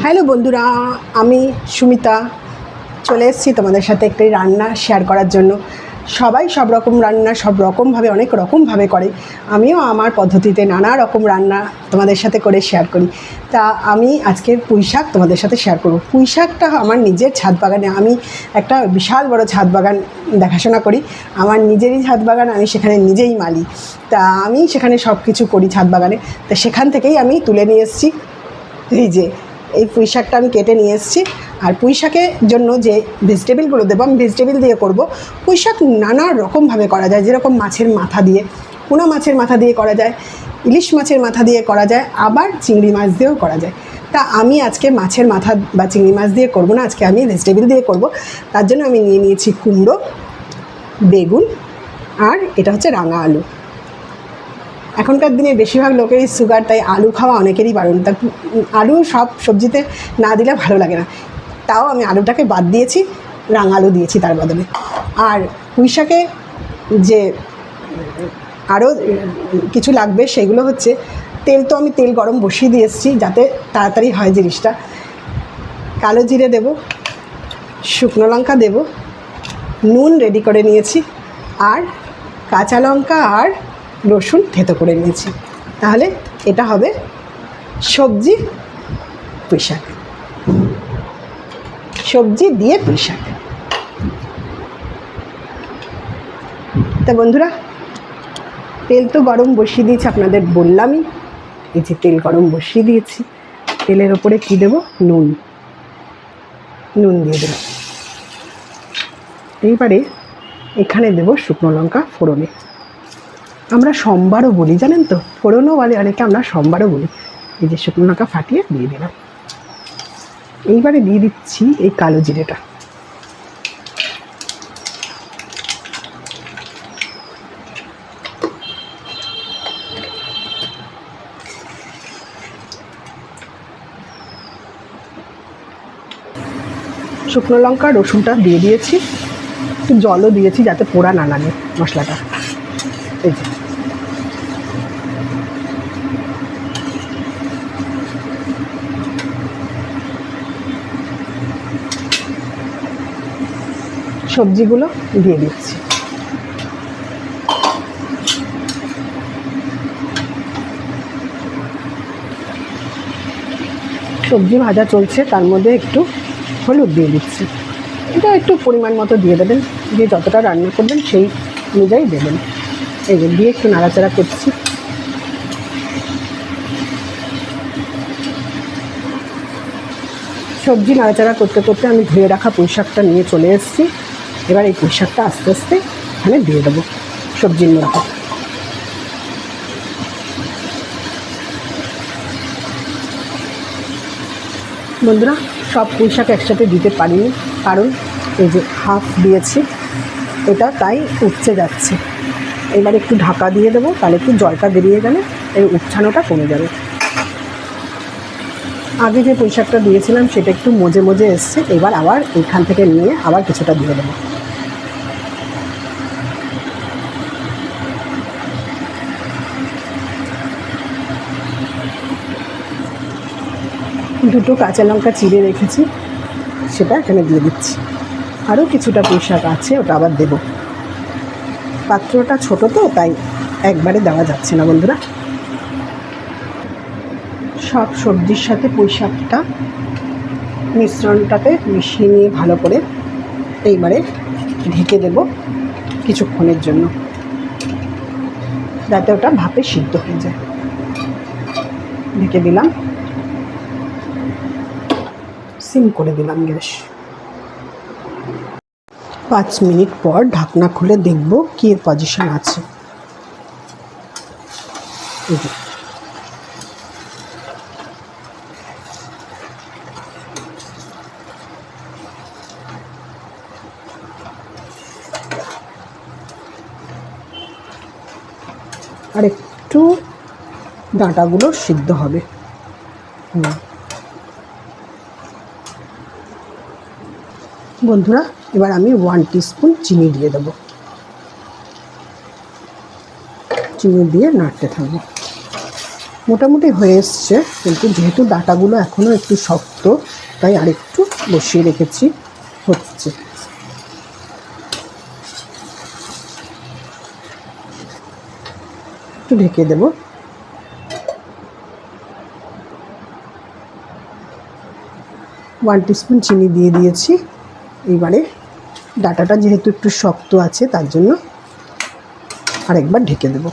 Hello বন্ধুরা, আমি সুমিতা চলে এসেছি তোমাদের সাথে একটি রান্না শেয়ার করার জন্য। সবাই সব রকম রান্না সব রকমভাবে অনেক রকমভাবে করে, আমিও আমার পদ্ধতিতে নানা রকম রান্না তোমাদের সাথে করে শেয়ার করি। তা আমি আজকের পুঁই শাক তোমাদের সাথে শেয়ার করব। পুঁই শাকটা আমার নিজের ছাদ বাগানে, আমি একটা বিশাল বড় ছাদ বাগান দেখাশোনা করি, আমার নিজেরই ছাদ বাগান, আমি সেখানে নিজেই মালি। তা আমি সেখানে সব কিছু করি ছাদ বাগানে, তা সেখান থেকেই আমি তুলে নিয়ে এসেছি। এই পুঁই শাকটা আমি কেটে নিয়ে এসেছি। আর পুঁই শাকের জন্য যে ভেজিটেবিলগুলো দেবো, আমি ভেজিটেবিল দিয়ে করব। পুঁই শাক নানা রকমভাবে করা যায়, যেরকম মাছের মাথা দিয়ে, পোনা মাছের মাথা দিয়ে করা যায়, ইলিশ মাছের মাথা দিয়ে করা যায়, আবার চিংড়ি মাছ দিয়েও করা যায়। তা আমি আজকে মাছের মাথা বা চিংড়ি মাছ দিয়ে করব না, আজকে আমি ভেজিটেবিল দিয়ে করব। তার জন্য আমি নিয়ে নিয়েছি কুমড়ো, বেগুন, আর এটা হচ্ছে রাঙা আলু। এখনকার দিনে বেশিরভাগ লোকেরই সুগার, তাই আলু খাওয়া অনেকেরই বারণ। তা আলু সব সবজিতে না দিলে ভালো লাগে না, তাও আমি আলুটাকে বাদ দিয়েছি, রাঙা আলু দিয়েছি তার বদলে। আর পুঁই শাকে যে আরও কিছু লাগবে সেগুলো হচ্ছে তেল। তো আমি তেল গরম বসিয়ে দিয়ে এসেছি যাতে তাড়াতাড়ি হয় জিনিসটা। কালো জিরে দেব, শুকনো লঙ্কা দেব, নুন রেডি করে নিয়েছি, আর কাঁচা লঙ্কা আর রসুন থেতো করে নিয়েছি। তাহলে এটা হবে সবজি পুঁই শাক, সবজি দিয়ে পুঁই শাক। তা বন্ধুরা, তেল তো গরম বসিয়ে দিয়েছি, আপনাদের বললামই। এই যে তেল গরম বসিয়ে দিয়েছি, তেলের ওপরে কী দেবো, নুন দিয়ে দেবো। এইবারে এখানে দেবো শুকনো লঙ্কা ফোড়নে। আমরা সোমবারও বলি, জানেন তো, ফোড়নও বলে অনেকে, আমরা সোমবারও বলি। এই যে শুকনো লঙ্কা ফাটিয়ে দিয়ে দিলাম। এইবারে দিয়ে দিচ্ছি এই কালো জিরেটা। শুকনো লঙ্কা রসুনটা দিয়ে দিয়েছি, একটু জলও দিয়েছি যাতে পোড়া না লাগে মশলাটা। এই যে সবজিগুলো দিয়ে দিচ্ছি। সবজি ভাজা চলছে, তার মধ্যে একটু হলুদ দিয়ে দিচ্ছি। এটা একটু পরিমাণ মতো দিয়ে দেবেন, দিয়ে যতটা রান্না করবেন সেই অনুযায়ী দেবেন। এই যে দিয়ে একটু নাড়াচাড়া করছি। সবজি নাড়াচাড়া করতে করতে আমি ধুয়ে রাখা পুঁই শাকটা নিয়ে চলে এসেছি। এবার এই পুঁই শাকটা আস্তে আস্তে এখানে দিয়ে দেবো সবজির মধ্যে। বন্ধুরা, সব পুঁই শাক একসাথে দিতে পারিনি, কারণ এই যে হাফ দিয়েছি, এটা তাই উপচে যাচ্ছে। এবার একটু ঢাকা দিয়ে দেবো, তাহলে একটু জলটা বেরিয়ে গেলে এই উপছানোটা কমে যাবে। আগে যে পুঁই শাকটা দিয়েছিলাম সেটা একটু মজে মজে এসছে, এবার আবার এইখান থেকে নিয়ে আবার কিছুটা দিয়ে দেবো। দুটো কাঁচা লঙ্কা চিড়ে রেখেছি, সেটা এখানে দিয়ে দিচ্ছি। আরও কিছুটা পুঁই শাক আছে, ওটা আবার দেবো। পাত্রটা ছোট তো, তাই একবারে দেওয়া যাচ্ছে না বন্ধুরা। সব সবজির সাথে পুঁই শাকটা মিশ্রণটাতে মিশিয়ে নিয়ে ভালো করে এইবারে ঢেকে দেব কিছুক্ষণের জন্য, যাতে ওটা ভাপে সিদ্ধ হয়ে যায়। ঢেকে দিলাম, সিম করে দিলাম গ্যাস। 5 মিনিট পর ঢাকনা খুলে দেখব কী পজিশন আছে। আর একটু ডাঁটাগুলো সিদ্ধ হবে। বন্ধুরা, এবার আমি 1 টিস্পুন চিনি দিয়ে দেবো। চিনি দিয়ে নাড়তে থাকবো। মোটামুটি হয়ে এসছে, কিন্তু যেহেতু ডাটাগুলো এখনও একটু শক্ত তাই আরেকটু বসিয়ে রেখেছি, হচ্ছে। একটু ঢেকে দেব। 1 টিস্পুন চিনি দিয়ে দিয়েছি। এবারে ডাটাটা যেহেতু একটু শক্ত আছে তার জন্য আরেকবার ঢেকে দেব।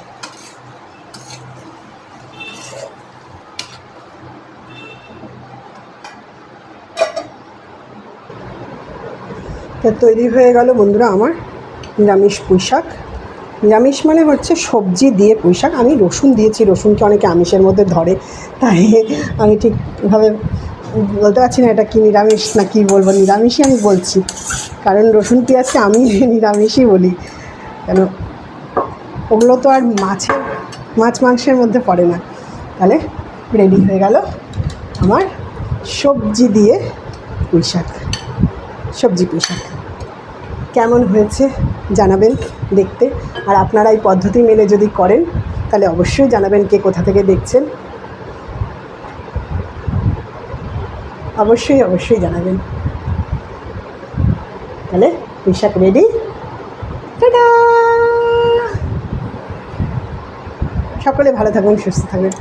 তো তৈরি হয়ে গেল বন্ধুরা আমার নিরামিষ পুঁইশাক। নিরামিষ মানে হচ্ছে সবজি দিয়ে পুঁইশাক। আমি রসুন দিয়েছি, রসুনকে অনেকে আমিষের মধ্যে ধরে, তাই আমি ঠিকভাবে বলতে পারছি না এটা কি নিরামিষ না কি বলবো। নিরামিষই আমি বলছি, কারণ রসুন পেঁয়াজকে আমি নিরামিষই বলি, কেন ওগুলো তো আর মাছ মাংসের মধ্যে পড়ে না। তাহলে রেডি হয়ে গেল আমার সবজি দিয়ে পুঁইশাক, সবজি পুঁইশাক। কেমন হয়েছে জানাবেন দেখতে। আর আপনারা এই পদ্ধতি মেনে যদি করেন তাহলে অবশ্যই জানাবেন কে কোথা থেকে দেখছেন, অবশ্যই জানাবেন। তাহলে পুঁইশাক রেডি। টাটা! সকলে ভালো থাকুন, সুস্থ থাকবেন।